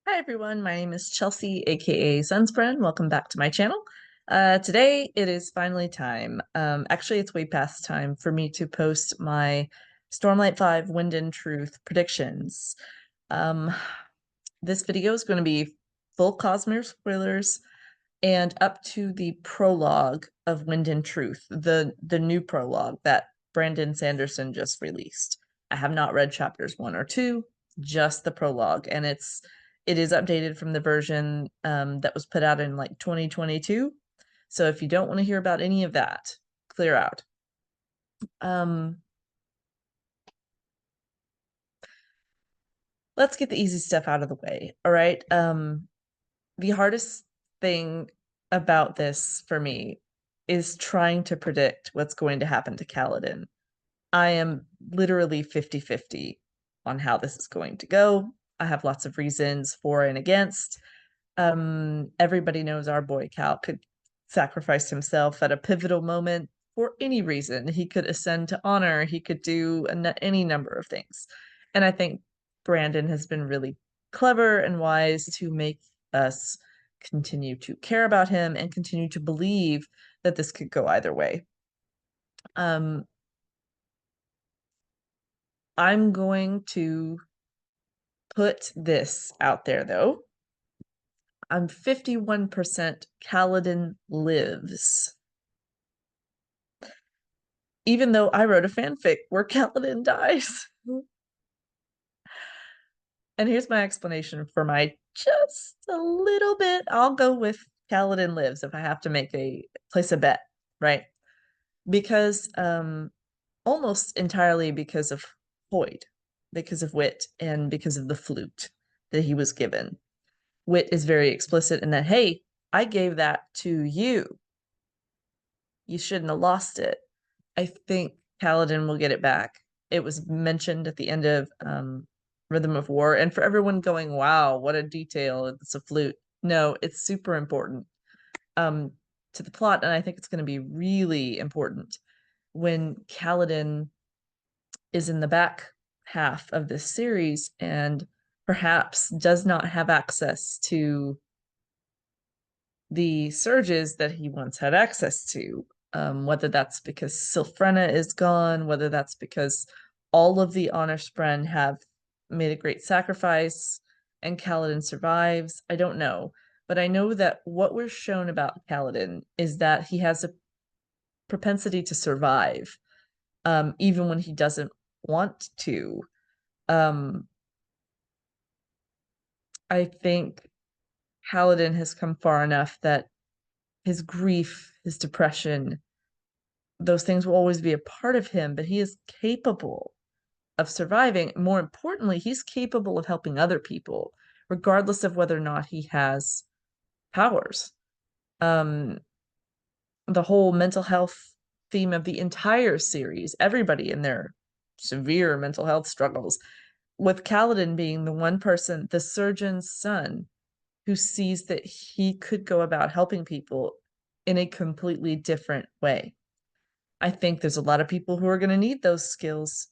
Hi everyone, my name is Chelsea, aka Sunspren. Welcome back to my channel. Today it is finally time. Actually, it's way past time for me to post my Stormlight 5 Wind and Truth predictions. Um, this video is going to be full Cosmere spoilers and up to the prologue of Wind and Truth, the new prologue that Brandon Sanderson just released. I have not read chapters 1 or 2, just the prologue, and it is updated from the version that was put out in like 2022. So if you don't want to hear about any of that, clear out. Let's get the easy stuff out of the way. All right. The hardest thing about this for me is trying to predict what's going to happen to Kaladin. I am literally 50-50 on how this is going to go. I have lots of reasons for and against. Everybody knows our boy Cal could sacrifice himself at a pivotal moment for any reason. He could ascend to honor, he could do any number of things. And I think Brandon has been really clever and wise to make us continue to care about him and continue to believe that this could go either way. I'm going to put this out there though. I'm 51% Kaladin lives. Even though I wrote a fanfic where Kaladin dies. And here's my explanation for my just a little bit. I'll go with Kaladin lives if I have to place a bet, right? Because almost entirely because of Hoyd, because of Wit, and because of the flute that he was given. Wit is very explicit in that, hey, I gave that to you. You shouldn't have lost it. I think Kaladin will get it back. It was mentioned at the end of Rhythm of War, and for everyone going, wow, what a detail, it's a flute. No, it's super important to the plot, and I think it's going to be really important when Kaladin is in the back half of this series and perhaps does not have access to the surges that he once had access to. Whether that's because Sylphrena is gone, whether that's because all of the Honor Spren have made a great sacrifice and Kaladin survives, I don't know. But I know that what we're shown about Kaladin is that he has a propensity to survive, even when he doesn't want to. I think Kaladin has come far enough that his grief, his depression, those things will always be a part of him, but he is capable of surviving. More importantly, he's capable of helping other people, regardless of whether or not he has powers. The whole mental health theme of the entire series, everybody in their severe mental health struggles, with Kaladin being the one person, the surgeon's son, who sees that he could go about helping people in a completely different way. I think there's a lot of people who are going to need those skills,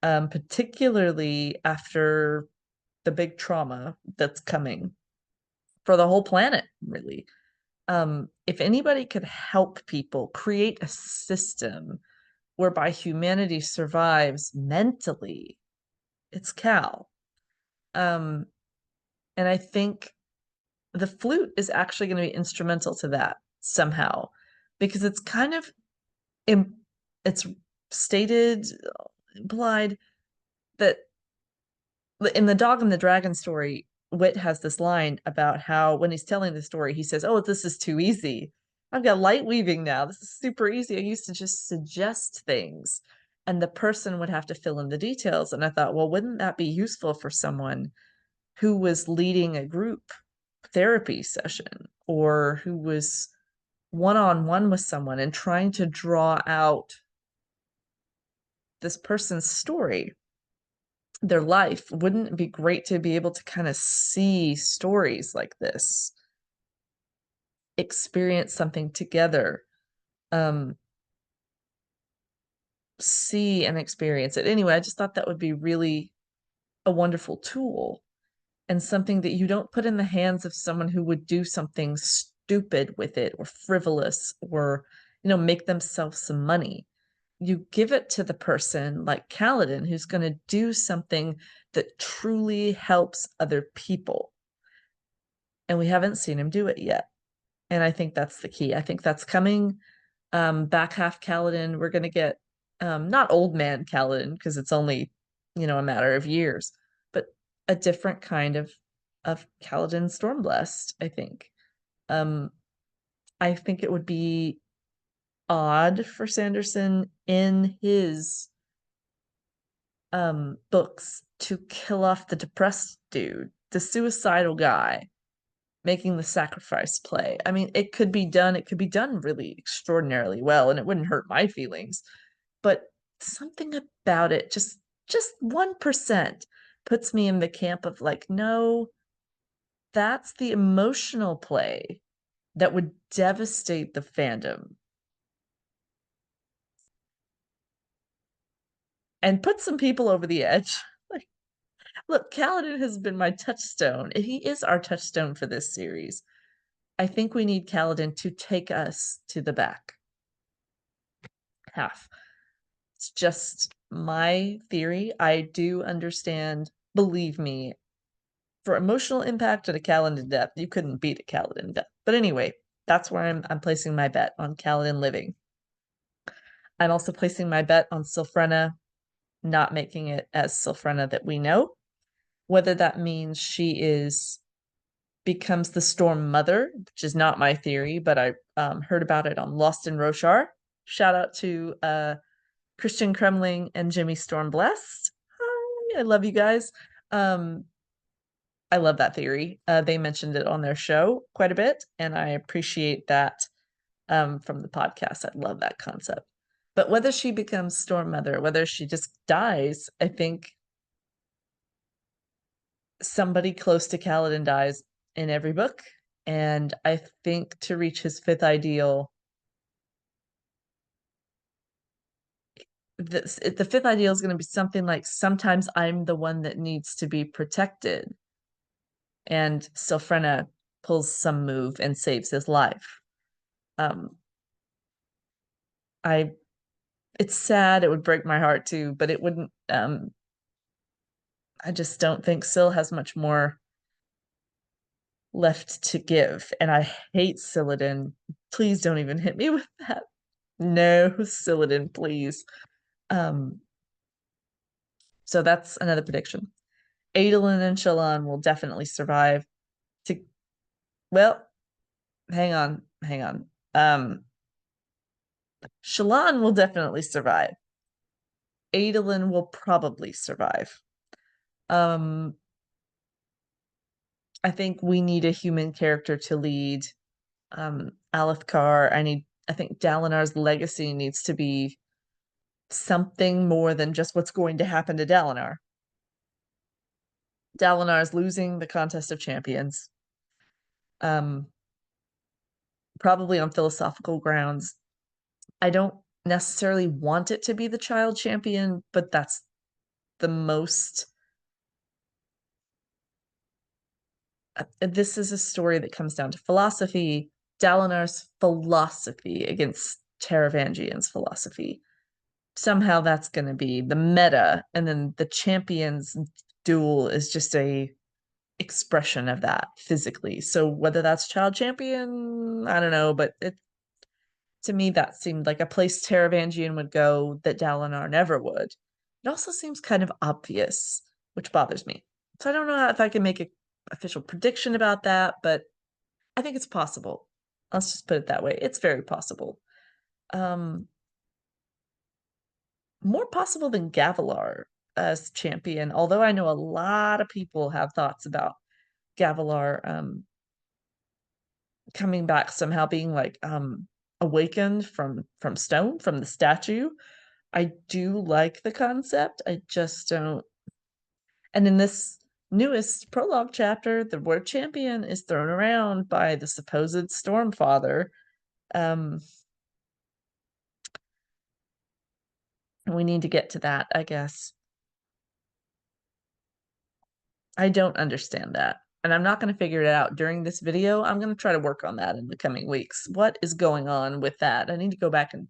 particularly after the big trauma that's coming for the whole planet, really. If anybody could help people create a system whereby humanity survives mentally, it's Cal. And I think the flute is actually going to be instrumental to that somehow, because it's kind of it's stated, implied that in the Dog and the Dragon story, Wit has this line about how when he's telling the story, he says, "Oh, this is too easy. I've got light weaving now. This is super easy. I used to just suggest things, and the person would have to fill in the details." And I thought, well, wouldn't that be useful for someone who was leading a group therapy session or who was one-on-one with someone and trying to draw out this person's story, their life? Wouldn't it be great to be able to kind of see stories like this, experience something together, see and experience it? Anyway, I just thought that would be really a wonderful tool. and something that you don't put in the hands of someone who would do something stupid with it or frivolous or, make themselves some money. You give it to the person like Kaladin who's going to do something that truly helps other people. And we haven't seen him do it yet. And I think that's the key. I think that's coming. Back half Kaladin, we're going to get not old man Kaladin because it's only, a matter of years, but a different kind of Kaladin Stormblessed, I think. I think it would be odd for Sanderson in his books to kill off the depressed dude, the suicidal guy making the sacrifice play. I mean, it could be done really extraordinarily well, and it wouldn't hurt my feelings, but something about it, just 1%, puts me in the camp of like, no, that's the emotional play that would devastate the fandom and put some people over the edge. Like, look, Kaladin has been my touchstone. He is our touchstone for this series. I think we need Kaladin to take us to the back half. It's just my theory. I do understand, believe me, for emotional impact at a Kaladin death, you couldn't beat a Kaladin death. But anyway, that's where I'm placing my bet on Kaladin living. I'm also placing my bet on Sylphrena not making it as Sylphrena that we know. Whether that means she becomes the Storm Mother, which is not my theory, but I heard about it on Lost in Roshar. Shout out to Christian Kremling and Jimmy Stormblessed. Hi, I love you guys. I love that theory. They mentioned it on their show quite a bit, and I appreciate that from the podcast. I love that concept. But whether she becomes Storm Mother, whether she just dies, I think somebody close to Kaladin dies in every book. And I think to reach his fifth ideal, the fifth ideal is going to be something like, sometimes I'm the one that needs to be protected. And Sylphrena pulls some move and saves his life. It's sad, it would break my heart too, but it wouldn't. I just don't think Syl has much more left to give, and I hate Silladin. Please don't even hit me with that. No, Silladin, please. So that's another prediction. Adolin and Shallan will definitely survive. Well, hang on. Shallan will definitely survive. Adolin will probably survive. I think we need a human character to lead Alethkar. I think Dalinar's legacy needs to be something more than just what's going to happen to Dalinar. Dalinar is losing the contest of champions. Probably on philosophical grounds. I don't necessarily want it to be the child champion, but that's the most. This is a story that comes down to philosophy, Dalinar's philosophy against Taravangian's philosophy. Somehow that's going to be the meta, and then the champions duel is just a expression of that physically. So whether that's child champion, I don't know, but to me that seemed like a place Taravangian would go that Dalinar never would. It also seems kind of obvious, which bothers me. So I don't know if I can make an official prediction about that, but I think it's possible. Let's just put it that way. It's very possible. More possible than Gavilar as champion, although I know a lot of people have thoughts about Gavilar coming back somehow, being like awakened from stone, from the statue. I do like the concept. I just don't. And in this newest prologue chapter, the word champion is thrown around by the supposed Stormfather. We need to get to that, I guess. I don't understand that. And I'm not going to figure it out during this video. I'm going to try to work on that in the coming weeks. What is going on with that? I need to go back and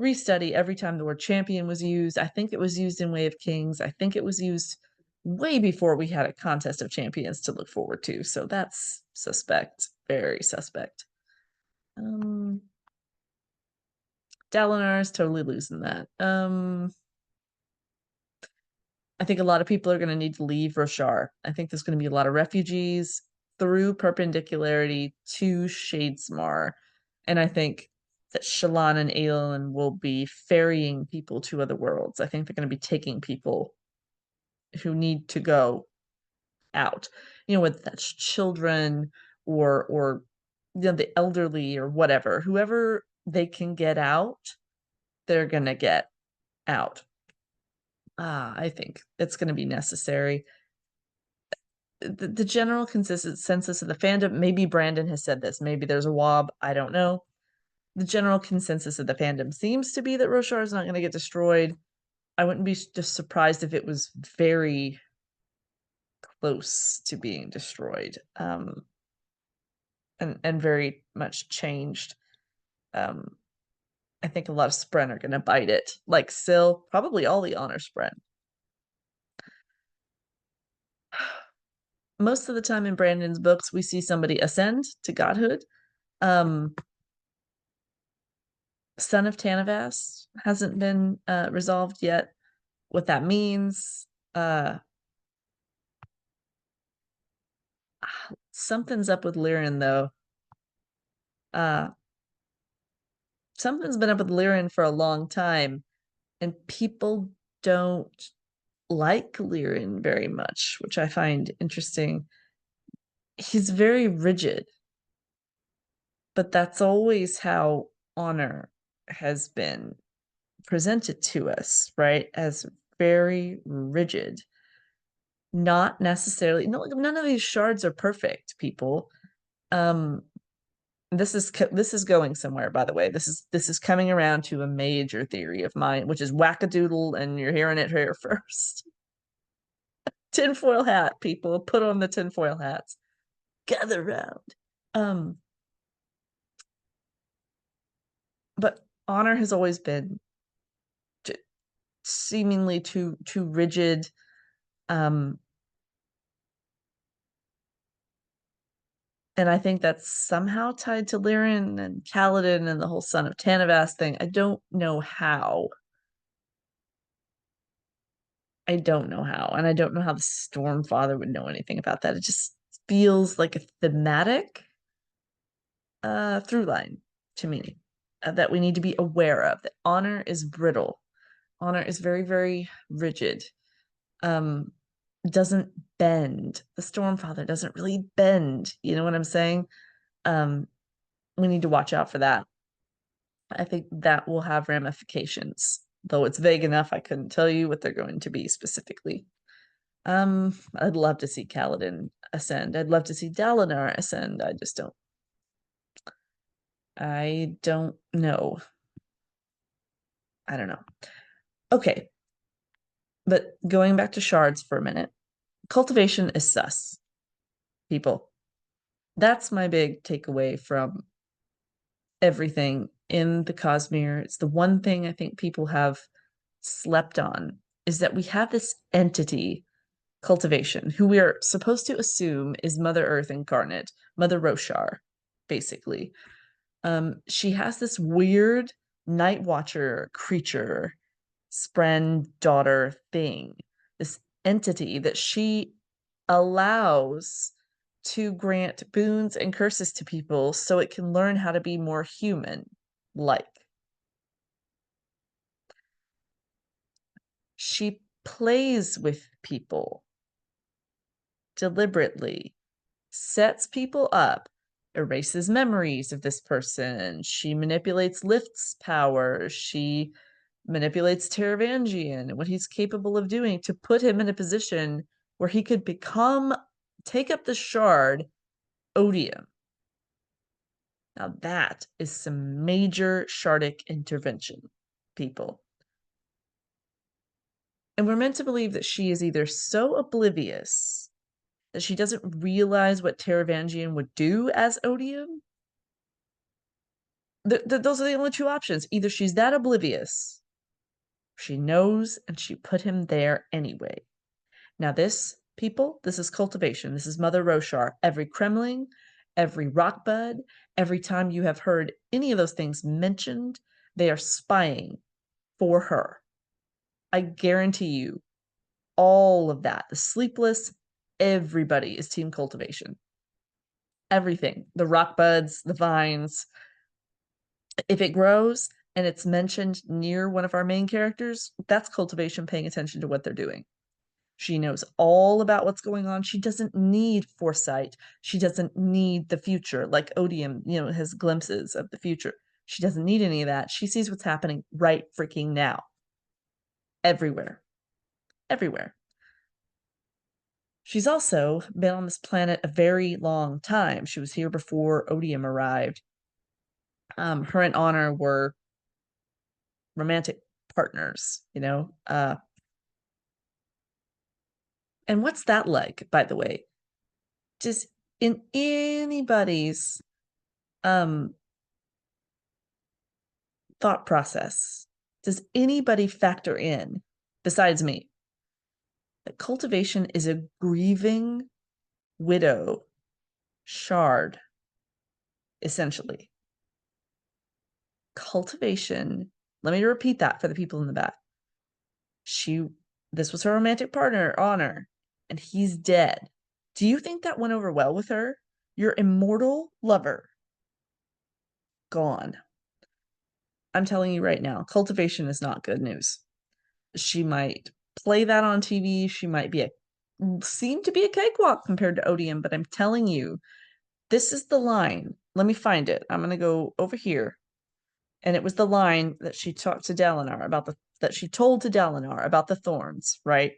restudy every time the word champion was used. I think it was used in Way of Kings. I think it was used way before we had a contest of champions to look forward to. So that's suspect, very suspect. Dalinar is totally losing that. I think a lot of people are going to need to leave Roshar. I think there's going to be a lot of refugees through Perpendicularity to Shadesmar. And I think that Shallan and Aelin will be ferrying people to other worlds. I think they're going to be taking people who need to go out. You know, whether that's children or you know, the elderly or whatever. Whoever they can get out, they're going to get out. I think it's going to be necessary. The general consensus of the fandom, maybe Brandon has said this, maybe there's a wob, I don't know. The general consensus of the fandom seems to be that Roshar is not going to get destroyed. I wouldn't be just surprised if it was very close to being destroyed, and very much changed. I think a lot of Spren are going to bite it, like Syl, probably all the honor Spren. Most of the time in Brandon's books, we see somebody ascend to godhood. Son of Tanavas hasn't been resolved yet. What that means, something's up with Lirin, though. Something's been up with Lirin for a long time, and people don't like Lirin very much, which I find interesting. He's very rigid, but that's always how honor has been presented to us, right? As very rigid. Not necessarily, no, none of these shards are perfect, people. This is going somewhere, by the way. This is coming around to a major theory of mine, which is wackadoodle, and you're hearing it here first. Tinfoil hat, people, put on the tinfoil hats. Gather round. But honor has always been seemingly too rigid. And I think that's somehow tied to Lirin and Kaladin and the whole Son of Tanavas thing. I don't know how. And I don't know how the Stormfather would know anything about that. It just feels like a thematic through line to me that we need to be aware of. That honor is brittle. Honor is very, very rigid. Doesn't bend. The Stormfather doesn't really bend. You know what I'm saying? We need to watch out for that. I think that will have ramifications, though it's vague enough I couldn't tell you what they're going to be specifically. I'd love to see Kaladin ascend. I'd love to see Dalinar ascend. I don't know. I don't know. Okay. But going back to shards for a minute, cultivation is sus, people. That's my big takeaway from everything in the Cosmere. It's the one thing I think people have slept on, is that we have this entity, cultivation, who we are supposed to assume is Mother Earth incarnate, Mother Roshar, basically. She has this weird Night Watcher creature, Spren daughter thing, this entity that she allows to grant boons and curses to people so it can learn how to be more human like. She plays with people deliberately, sets people up, erases memories of this person. She manipulates Lift's power. She manipulates Taravangian and what he's capable of doing to put him in a position where he could take up the shard odium. Now that is some major shardic intervention, people. And we're meant to believe that she is either so oblivious that she doesn't realize what Taravangian would do as Odium. Those are the only two options. Either she's that oblivious, she knows, and she put him there anyway. Now this, people, this is cultivation. This is Mother Roshar. Every Kremling, every Rockbud, every time you have heard any of those things mentioned, they are spying for her. I guarantee you, all of that, the Sleepless, everybody is team cultivation. Everything, the Rockbuds, the vines. If it grows and it's mentioned near one of our main characters, that's cultivation paying attention to what they're doing. She knows all about what's going on. She doesn't need foresight. She doesn't need the future, like Odium, has glimpses of the future. She doesn't need any of that. She sees what's happening right freaking now. Everywhere. Everywhere. She's also been on this planet a very long time. She was here before Odium arrived. Her and Honor were romantic partners, and what's that like, by the way? Just in anybody's thought process, does anybody factor in, besides me, that cultivation is a grieving widow shard, essentially? Cultivation, let me repeat that for the people in the back. This was her romantic partner, Honor, and he's dead. Do you think that went over well with her? Your immortal lover gone. I'm telling you right now, cultivation is not good news. She might play that on TV. She might seem to be a cakewalk compared to Odium, but I'm telling you, this is the line. Let me find it. I'm going to go over here. And it was the line that she talked to Dalinar about that she told to Dalinar about the thorns, right?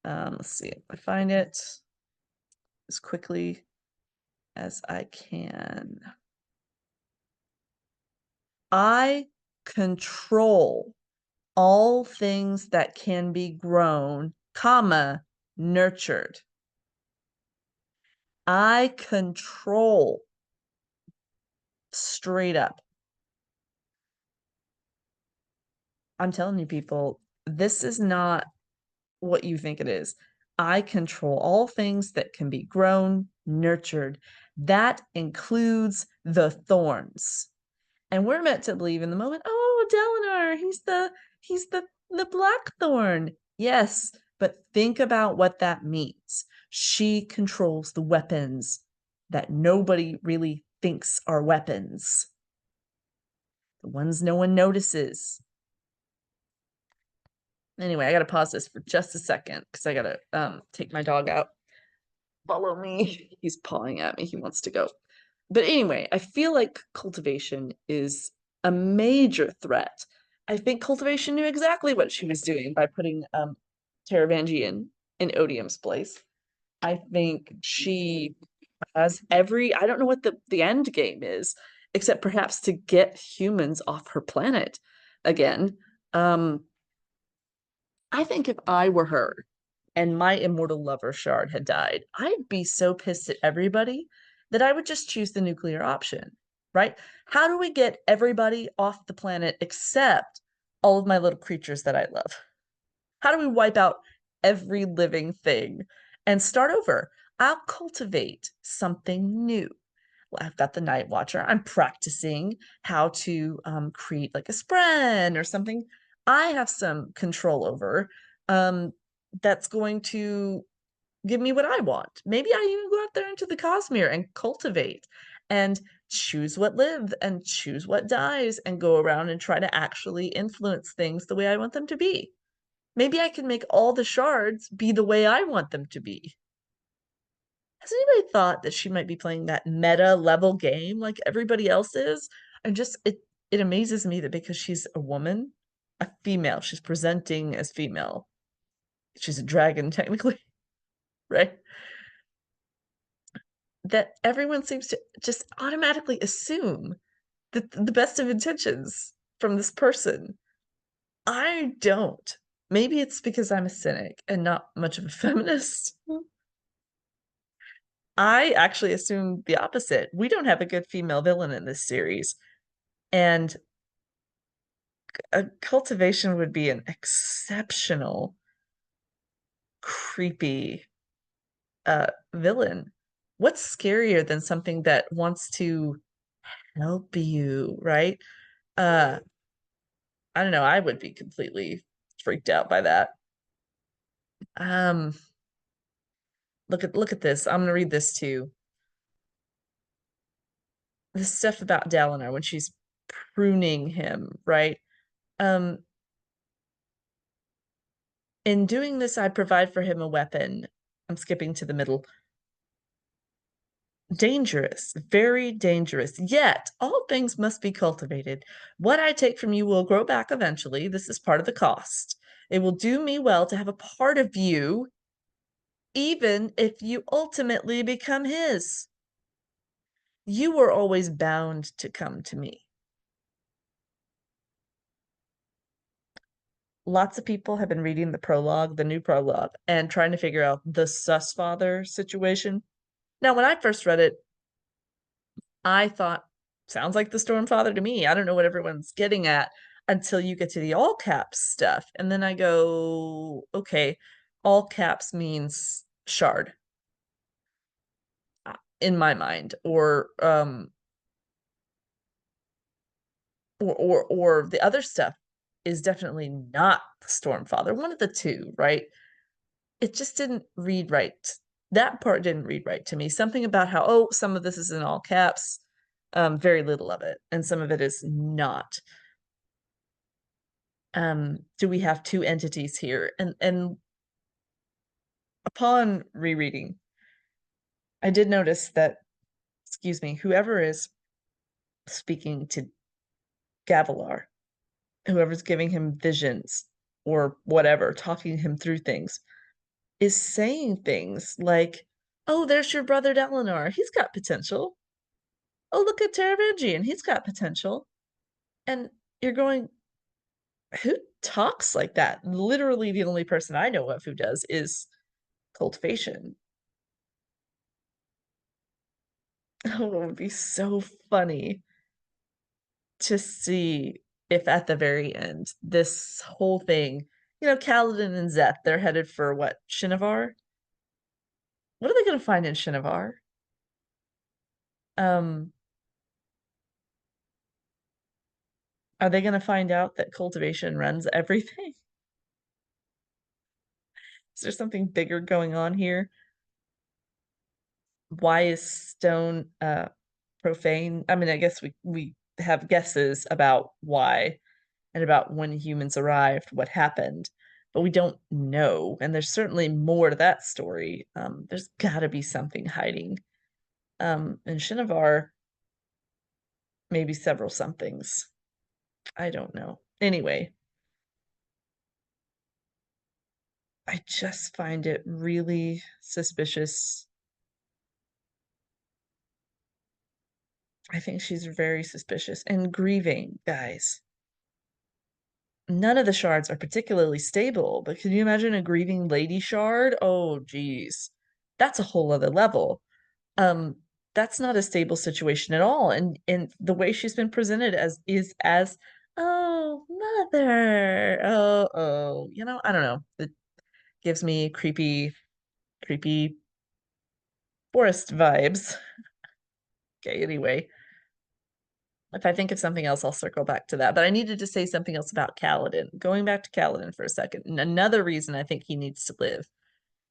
Let's see if I find it as quickly as I can. I control all things that can be grown, nurtured. I control, straight up. I'm telling you, people, this is not what you think it is. I control all things that can be grown, nurtured. That includes the thorns. And we're meant to believe in the moment, oh, Dalinar, he's the Blackthorn. Yes, but think about what that means. She controls the weapons that nobody really thinks are weapons. The ones no one notices. Anyway, I gotta pause this for just a second because I gotta take my dog out. Follow me. He's pawing at me. He wants to go. But anyway, I feel like cultivation is a major threat. I think cultivation knew exactly what she was doing by putting Taravangian in Odium's place. I think she has I don't know what the end game is, except perhaps to get humans off her planet again. I think if I were her and my immortal lover shard had died, I'd be so pissed at everybody that I would just choose the nuclear option, right? How do we get everybody off the planet except all of my little creatures that I love? How do we wipe out every living thing and start over? I'll cultivate something new. I've got the Night Watcher. I'm practicing how to create like a spren or something I have some control over, that's going to give me what I want. Maybe I even go out there into the Cosmere and cultivate and choose what lives and choose what dies and go around and try to actually influence things the way I want them to be. Maybe I can make all the shards be the way I want them to be. Has anybody thought that she might be playing that meta level game like everybody else is? And just it amazes me that because she's a woman, a female, she's presenting as female. She's a dragon technically, right? That everyone seems to just automatically assume that the best of intentions from this person. I don't. Maybe it's because I'm a cynic and not much of a feminist. I actually assumed the opposite. We don't have a good female villain in this series. And a cultivation would be an exceptional, creepy villain. What's scarier than something that wants to help you, right? Uh, I don't know. I would be completely freaked out by that. Um, look at this. I'm gonna read this too. This stuff about Dalinar when she's pruning him, right? Um, in doing this, I provide for him a weapon. I'm skipping to the middle. Dangerous, very dangerous. Yet, all things must be cultivated. What I take from you will grow back eventually. This is part of the cost. It will do me well to have a part of you, even if you ultimately become his. You were always bound to come to me. Lots of people have been reading the prologue, the new prologue, and trying to figure out the sus father situation. Now, when I first read it, I thought, sounds like the Stormfather to me. I don't know what everyone's getting at until you get to the all caps stuff. And then I go, okay, all caps means shard in my mind, or the other stuff is definitely not the Stormfather. One of the two, right? It just didn't read right. That part didn't read right to me. Something about how, oh, some of this is in all caps, very little of it, and some of it is not. Do we have two entities here? And upon rereading, I did notice that, excuse me, whoever is speaking to Gavilar, whoever's giving him visions or whatever, talking him through things, is saying things like, oh, there's your brother Dalinar. He's got potential. Oh, look at Taravangian. He's got potential. And you're going, who talks like that? Literally, the only person I know of who does is cultivation. Oh, it would be so funny to see if at the very end, this whole thing, Kaladin and Zeth, they're headed for what, Shinovar? What are they going to find in Shinovar? Um, are they going to find out that cultivation runs everything? Is there something bigger going on here? Why is stone profane? I mean, I guess we have guesses about why and about when humans arrived, what happened, but we don't know. And there's certainly more to that story. There's got to be something hiding. And Shinovar, maybe several somethings. I don't know. Anyway, I just find it really suspicious. I think she's very suspicious and grieving, guys. None of the shards are particularly stable, but can you imagine a grieving lady shard? Oh, geez. That's a whole other level. Um, that's not a stable situation at all. And the way she's been presented as oh, mother. Oh. I don't know. It gives me creepy forest vibes. Okay, anyway. If I think of something else, I'll circle back to that. But I needed to say something else about Kaladin. Going back to Kaladin for a second. And another reason I think he needs to live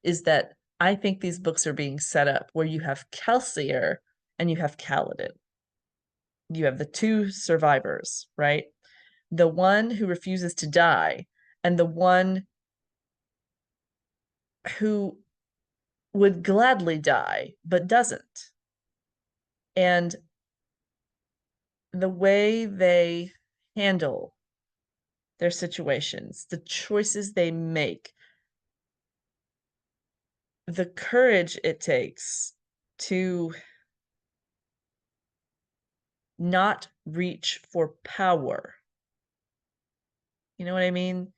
is that I think these books are being set up where you have Kelsier and you have Kaladin. You have the two survivors, right? The one who refuses to die and the one who would gladly die but doesn't. And the way they handle their situations, the choices they make, the courage it takes to not reach for power. You know what I mean?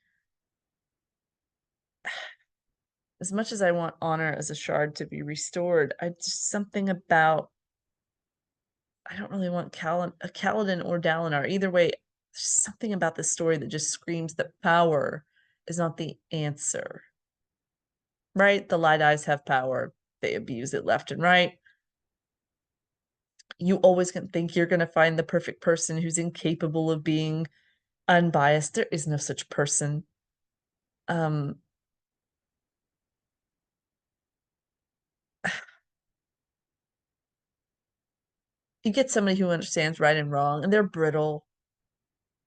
as much as I want honor as a shard to be restored, I just something about I don't really want Kaladin or Dalinar. Either way, there's something about this story that just screams that power is not the answer. Right? The Light Eyes have power. They abuse it left and right. You always can think you're going to find the perfect person who's incapable of being unbiased. There is no such person. Um, you get somebody who understands right and wrong, and they're brittle.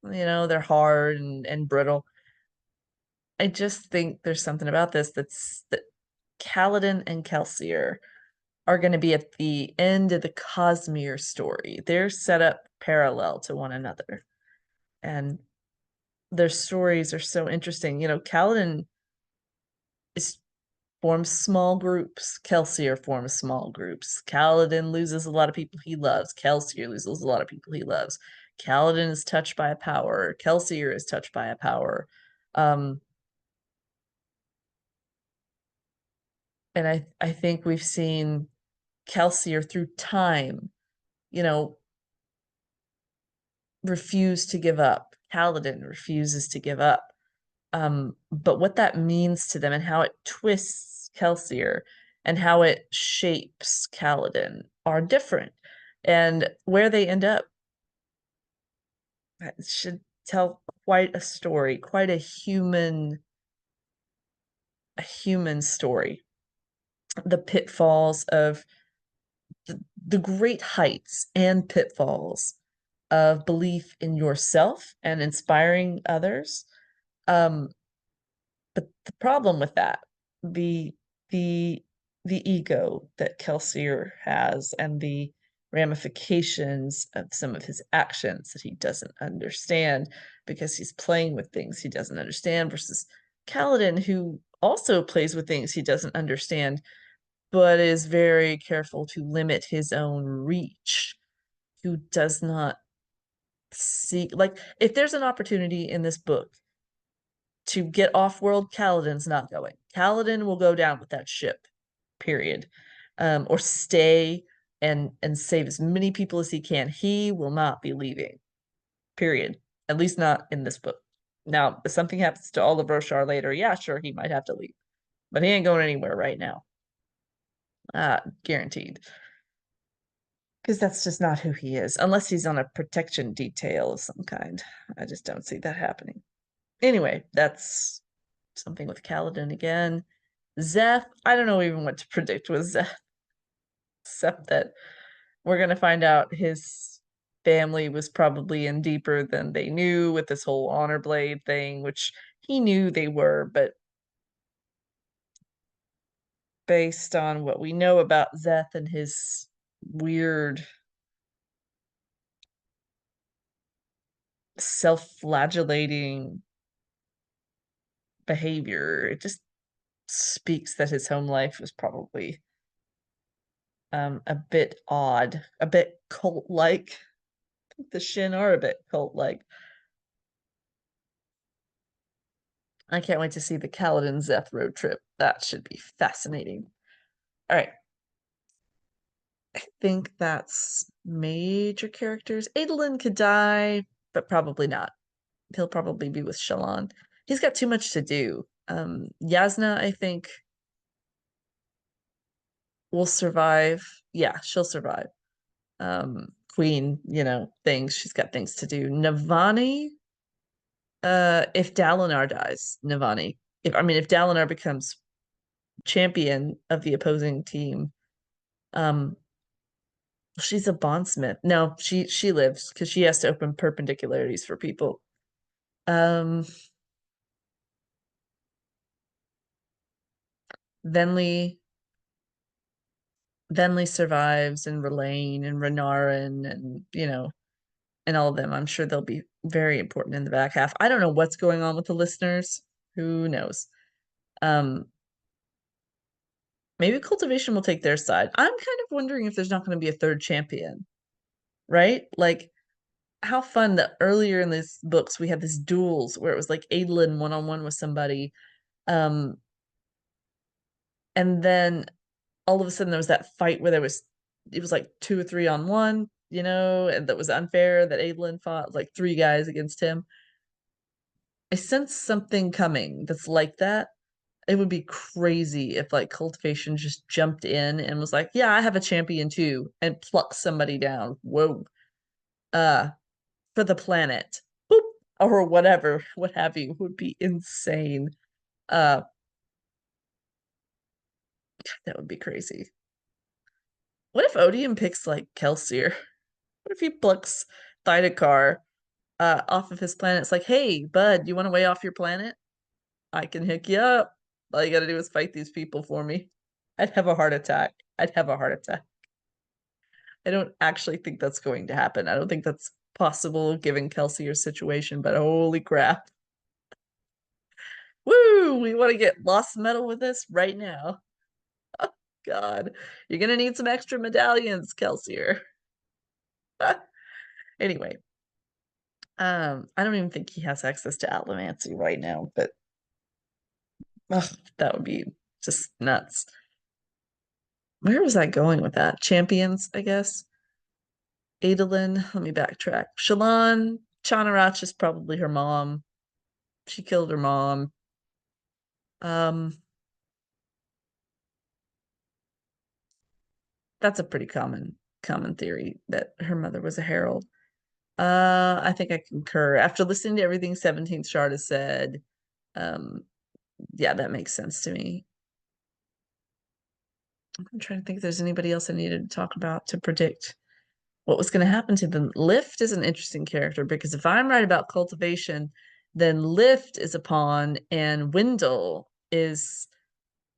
They're hard and brittle. I just think there's something about this that Kaladin and Kelsier are going to be at the end of the Cosmere story. They're set up parallel to one another, and their stories are so interesting. Kaladin is forms small groups. Kelsier forms small groups. Kaladin loses a lot of people he loves. Kelsier loses a lot of people he loves. Kaladin is touched by a power. Kelsier is touched by a power. Um, and I think we've seen Kelsier through time, you know, refuse to give up. Kaladin refuses to give up. But what that means to them and how it twists Kelsier and how it shapes Kaladin are different. And where they end up should tell quite a story, quite a human story. The pitfalls of the great heights and pitfalls of belief in yourself and inspiring others. Um, but the problem with that, the the the ego that Kelsier has and the ramifications of some of his actions that he doesn't understand because he's playing with things he doesn't understand versus Kaladin, who also plays with things he doesn't understand, but is very careful to limit his own reach, who does not seek, like, if there's an opportunity in this book to get off world, Kaladin's not going. Kaladin will go down with that ship, period. Or stay and save as many people as he can. He will not be leaving, period. At least not in this book. Now, if something happens to all of Roshar later, yeah, sure, he might have to leave. But he ain't going anywhere right now. Guaranteed. Because that's just not who he is, unless he's on a protection detail of some kind. I just don't see that happening. Anyway, that's something with Kaladin again. Szeth, I don't know even what to predict with Szeth, except that we're going to find out his family was probably in deeper than they knew with this whole honor blade thing, which he knew they were, but based on what we know about Szeth and his weird self-flagellating behavior, it just speaks that his home life was probably a bit odd, a bit cult-like. The Shin are a bit cult-like. I can't wait to see the Kaladin Szeth road trip. That should be fascinating. All right. I think that's major characters. Adolin could die, but probably not. He'll probably be with Shallan. He's got too much to do. Yasna, I think, will survive. Yeah, she'll survive. Queen, things. She's got things to do. Navani, if Dalinar dies, Navani. If Dalinar becomes champion of the opposing team, um, she's a bondsmith. No, she lives because she has to open perpendicularities for people. Um, Venli Venli survives, and Relaine and Renarin, and and all of them. I'm sure they'll be very important in the back half. I don't know what's going on with the listeners. Who knows? Um, Maybe cultivation will take their side. I'm kind of wondering if there's not going to be a third champion, right? Like, how fun that earlier in these books we had these duels where it was like Adolin one-on-one with somebody. Um, And then all of a sudden there was that fight where it was like 2 or 3 on 1, and that was unfair that Adolin fought like 3 guys against him. I sense something coming that's like that. It would be crazy if like cultivation just jumped in and was like, yeah, I have a champion too, and plucked somebody down. Whoa. Uh, for the planet. Boop. Or whatever, what have you, would be insane. Uh, that would be crazy. What if Odium picks like Kelsier? What if he plucks Thydakar off of his planet? It's like, hey, bud, you want to way off your planet? I can hook you up. All you gotta do is fight these people for me. I'd have a heart attack. I'd have a heart attack. I don't actually think that's going to happen. I don't think that's possible given Kelsier's situation, but holy crap. Woo! We want to get lost metal with this right now. Oh, God. You're gonna need some extra medallions, Kelsier. Anyway, I don't even think he has access to Atlamancy right now, but that would be just nuts. Where was I going with that? Champions, I guess. Adolin, let me backtrack. Shallan, Chanarach is probably her mom. She killed her mom. Um, that's a pretty common theory that her mother was a herald. I think I concur. After listening to everything 17th Shard has said, um, yeah, that makes sense to me. I'm trying to think if there's anybody else I needed to talk about to predict what was going to happen to them. Lift is an interesting character because if I'm right about cultivation, then Lift is a pawn and Wendell is.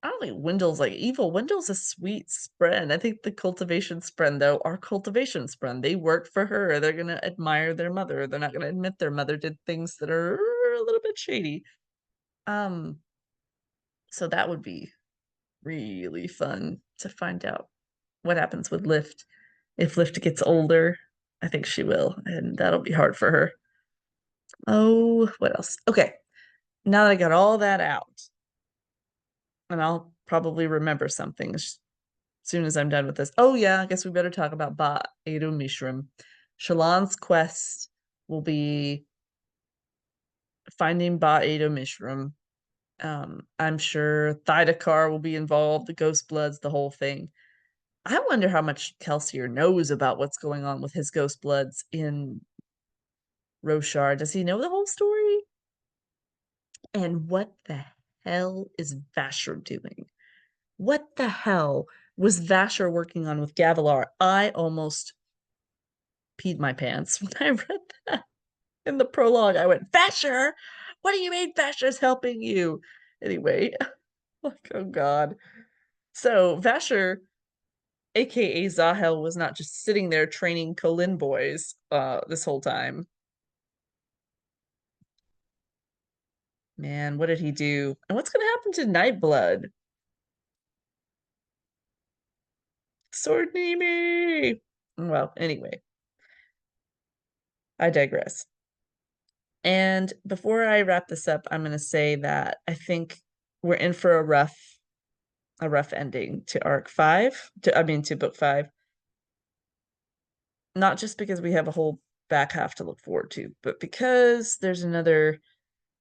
I don't think Wendell's like evil. Wendell's a sweet spren. I think the cultivation spren, though, are cultivation spren. They work for her. They're gonna admire their mother. They're not gonna admit their mother did things that are a little bit shady. Um, so that would be really fun to find out what happens with Lift. If Lift gets older, I think she will, and that'll be hard for her. Oh, what else? Okay, now that I got all that out, and I'll probably remember something as soon as I'm done with this. Oh yeah, I guess we better talk about Ba Edo Mishram. Shallan's quest will be finding Ba Edo Mishram. I'm sure Thydakar will be involved, the Ghost Bloods, the whole thing. I wonder how much Kelsier knows about what's going on with his Ghost Bloods in Roshar. Does he know the whole story? And what the hell is Vasher doing? What the hell was Vasher working on with Gavilar? I almost peed my pants when I read that in the prologue. I went, Vasher, what do you mean Vasher's helping you? Anyway, like, oh God. So Vasher, aka Zahel, was not just sitting there training Kholin boys this whole time. Man, what did he do? And what's gonna happen to Nightblood? Sword Nimi! Well, anyway, I digress. And before I wrap this up, I'm gonna say that I think we're in for a rough ending to arc 5, to book 5. Not just because we have a whole back half to look forward to, but because there's another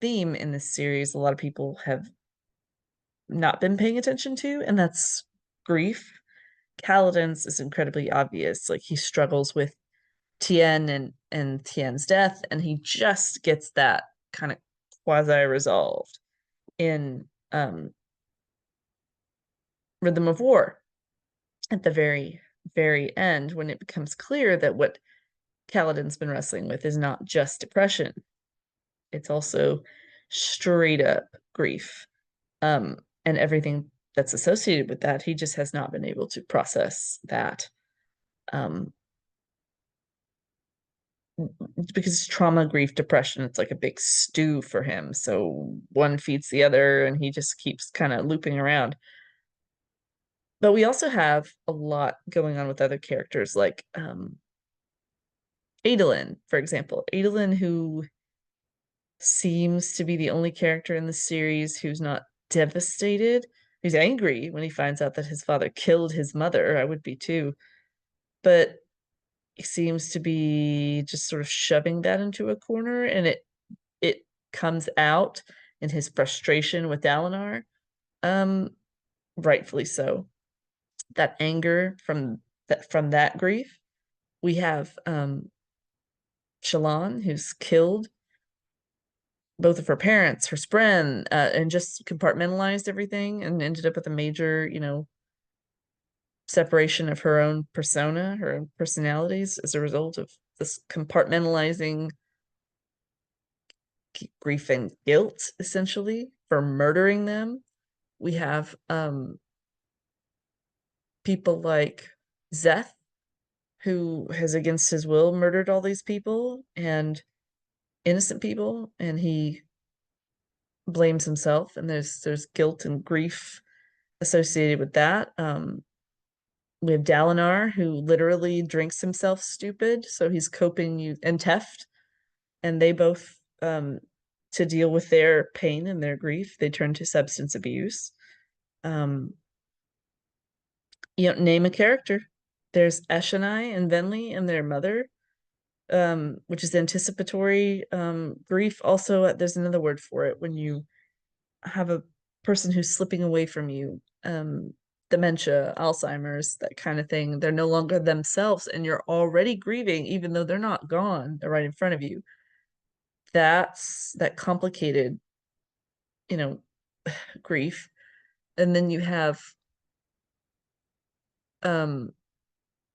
theme in this series a lot of people have not been paying attention to, and that's grief. Kaladin's is incredibly obvious. Like he struggles with Tien and Tien's death, and he just gets that kind of quasi resolved in Rhythm of War at the very, very end when it becomes clear that what Kaladin's been wrestling with is not just depression. It's also straight up grief. And everything that's associated with that. He just has not been able to process that. Because trauma, grief, depression, it's like a big stew for him. So one feeds the other and he just keeps kind of looping around. But we also have a lot going on with other characters like Adolin, for example. Adolin, who seems to be the only character in the series who's not devastated He's angry when he finds out that his father killed his mother. I would be too. But he seems to be just sort of shoving that into a corner, and it comes out in his frustration with Dalinar. Um, Rightfully so. That anger from that grief. We have Shallan, who's killed both of her parents, her spren, and just compartmentalized everything and ended up with a major, separation of her own persona, her own personalities as a result of this compartmentalizing grief and guilt, essentially, for murdering them. We have people like Zeth, who has against his will murdered all these people and innocent people, and he blames himself, and there's guilt and grief associated with that. We have Dalinar, who literally drinks himself stupid, so he's coping and Teft, and they both to deal with their pain and their grief, they turn to substance abuse. Um, name a character. There's Eshonai and Venli and their mother, which is anticipatory grief. Also, there's another word for it when you have a person who's slipping away from you, dementia, Alzheimer's, that kind of thing. They're no longer themselves, and you're already grieving, even though they're not gone. They're right in front of you. That's that complicated, you know, grief. And then you have and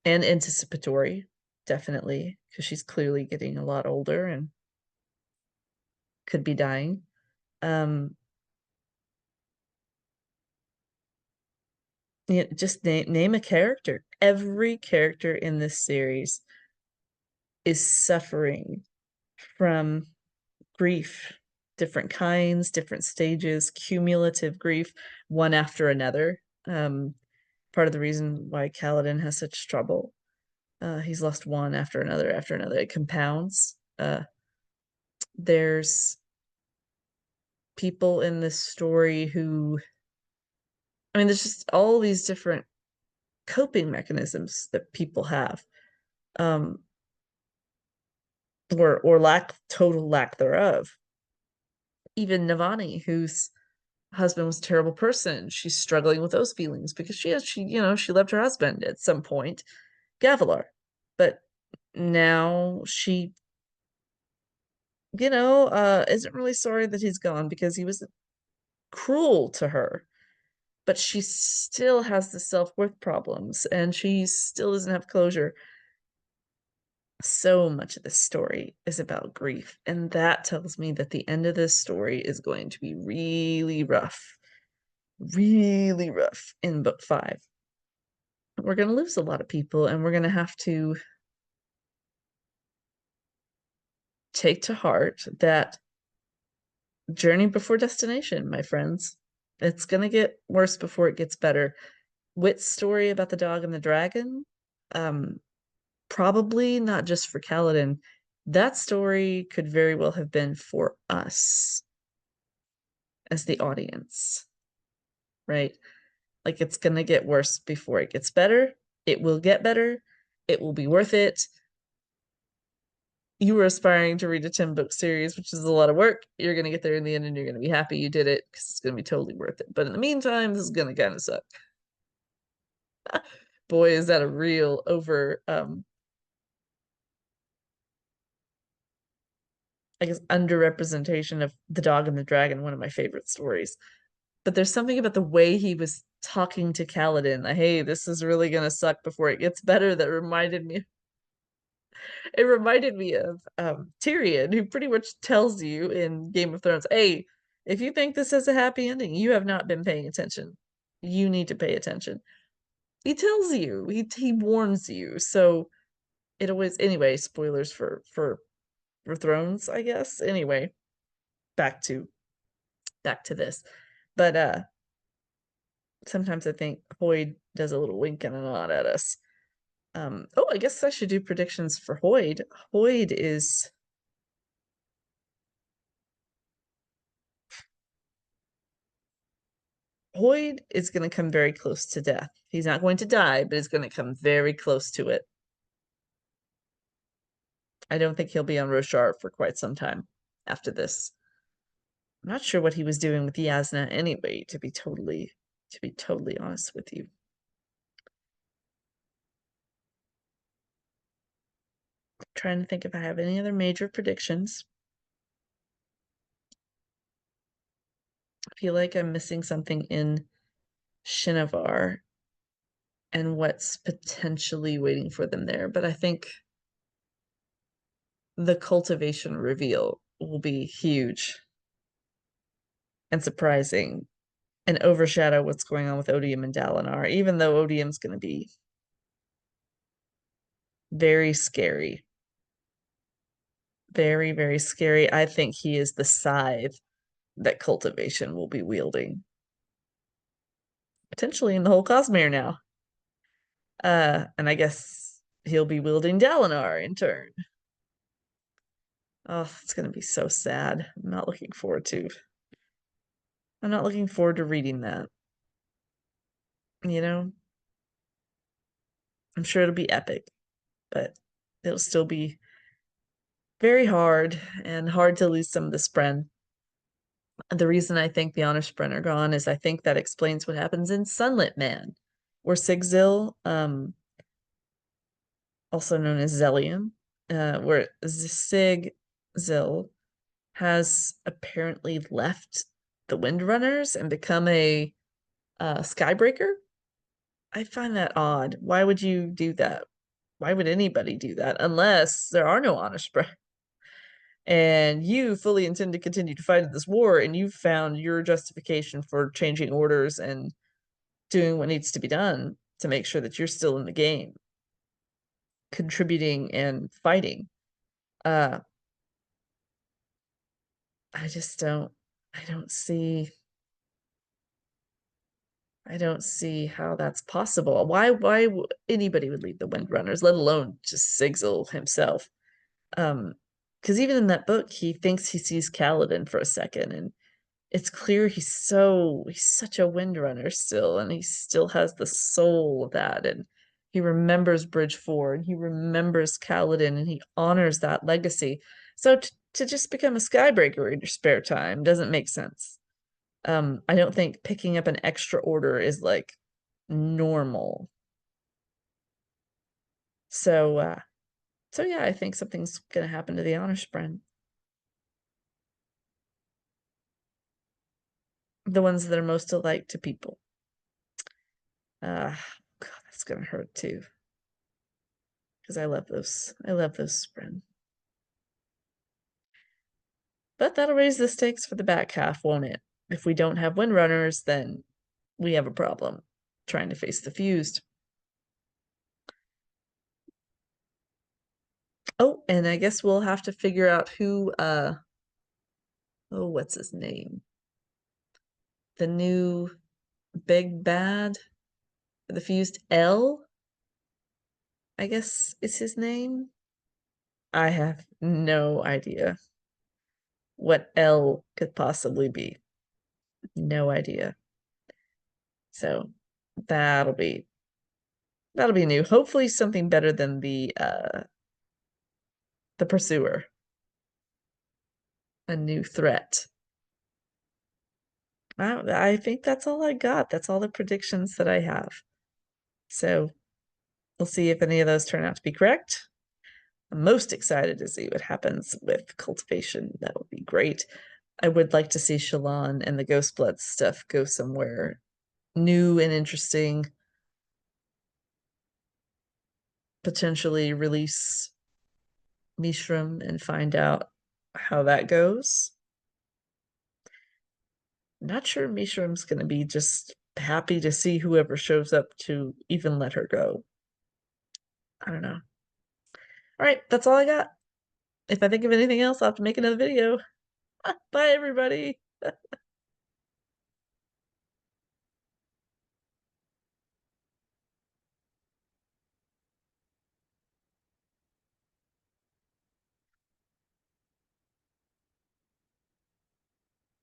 anticipatory, definitely, because she's clearly getting a lot older and could be dying. Just name a character. Every character in this series is suffering from grief, different kinds, different stages, cumulative grief, one after another. Part of the reason why Kaladin has such trouble. He's lost one after another after another. It compounds. There's people in this story who, I mean, there's just all these different coping mechanisms that people have. Or total lack thereof. Even Navani, whose husband was a terrible person, she's struggling with those feelings because she loved her husband at some point, Gavilar, but now she isn't really sorry that he's gone because he was cruel to her, but she still has the self-worth problems and she still doesn't have closure. So much of this story is about grief, and that tells me that the end of this story is going to be really rough in book 5. We're going to lose a lot of people, and we're going to have to take to heart that journey before destination, my friends. It's going to get worse before it gets better. Wit's story about the dog and the dragon, probably not just for Kaladin. That story could very well have been for us as the audience, right? Like, it's going to get worse before it gets better. It will get better. It will be worth it. You were aspiring to read a 10-book series, which is a lot of work. You're going to get there in the end and you're going to be happy you did it because it's going to be totally worth it. But in the meantime, this is going to kind of suck. Boy, is that a real I guess, underrepresentation of the dog and the dragon, one of my favorite stories. But there's something about the way he was talking to Kaladin, hey, this is really going to suck before it gets better, that reminded me of Tyrion, who pretty much tells you in Game of Thrones, hey, if you think this has a happy ending, you have not been paying attention. You need to pay attention. He tells you, he warns you. So it always, anyway, spoilers for Thrones, I guess. Anyway, back to this. But sometimes I think Hoyd does a little wink and a nod at us. I guess I should do predictions for Hoyd. Hoyd is Hoyd is going to come very close to death. He's not going to die, but he's going to come very close to it. I don't think he'll be on Roshar for quite some time after this. I'm not sure what he was doing with Yasna anyway, to be totally honest with you. I'm trying to think if I have any other major predictions. I feel like I'm missing something in Shinovar and what's potentially waiting for them there, but I think the cultivation reveal will be huge and surprising and overshadow what's going on with Odium and Dalinar, even though Odium's going to be very scary. Very, very scary. I think he is the scythe that cultivation will be wielding. Potentially in the whole Cosmere now. And I guess he'll be wielding Dalinar in turn. Oh, it's gonna be so sad. I'm not looking forward to reading that. You know? I'm sure it'll be epic, but it'll still be very hard and hard to lose some of the Spren. The reason I think the Honor Spren are gone is I think that explains what happens in Sunlit Man, where Sigzil, also known as Zellium, where Sigzil has apparently left the Windrunners and become a Skybreaker. I find that odd. Why would you do that? Why would anybody do that unless there are no Honor Spren? And you fully intend to continue to fight in this war, and you've found your justification for changing orders and doing what needs to be done to make sure that you're still in the game, contributing and fighting. I just don't see how that's possible. Why anybody would leave the Windrunners, let alone just Sigzil himself. Because even in that book, he thinks he sees Kaladin for a second, and it's clear he's such a Windrunner still, and he still has the soul of that, and he remembers Bridge 4, and he remembers Kaladin, and he honors that legacy. So to just become a Skybreaker in your spare time doesn't make sense. I don't think picking up an extra order is like normal. So yeah, I think something's gonna happen to the Honor Spren. The ones that are most alike to people. God, that's gonna hurt too. Because I love those Spren. But that'll raise the stakes for the back half, won't it? If we don't have Windrunners, then we have a problem trying to face the Fused. Oh, and I guess we'll have to figure out who, what's his name? The new big bad for the Fused, L, I guess is his name. I have no idea what L could possibly be. No idea. So that'll be new. Hopefully something better than the Pursuer. A new threat. I think that's all I got. That's all the predictions that I have. So we'll see if any of those turn out to be correct. I'm most excited to see what happens with cultivation. That would be great. I would like to see Shallan and the Ghostblood stuff go somewhere new and interesting. Potentially release Mishram and find out how that goes. Not sure Mishram's going to be just happy to see whoever shows up to even let her go. I don't know. All right, that's all I got. If I think of anything else, I'll have to make another video. Bye, everybody.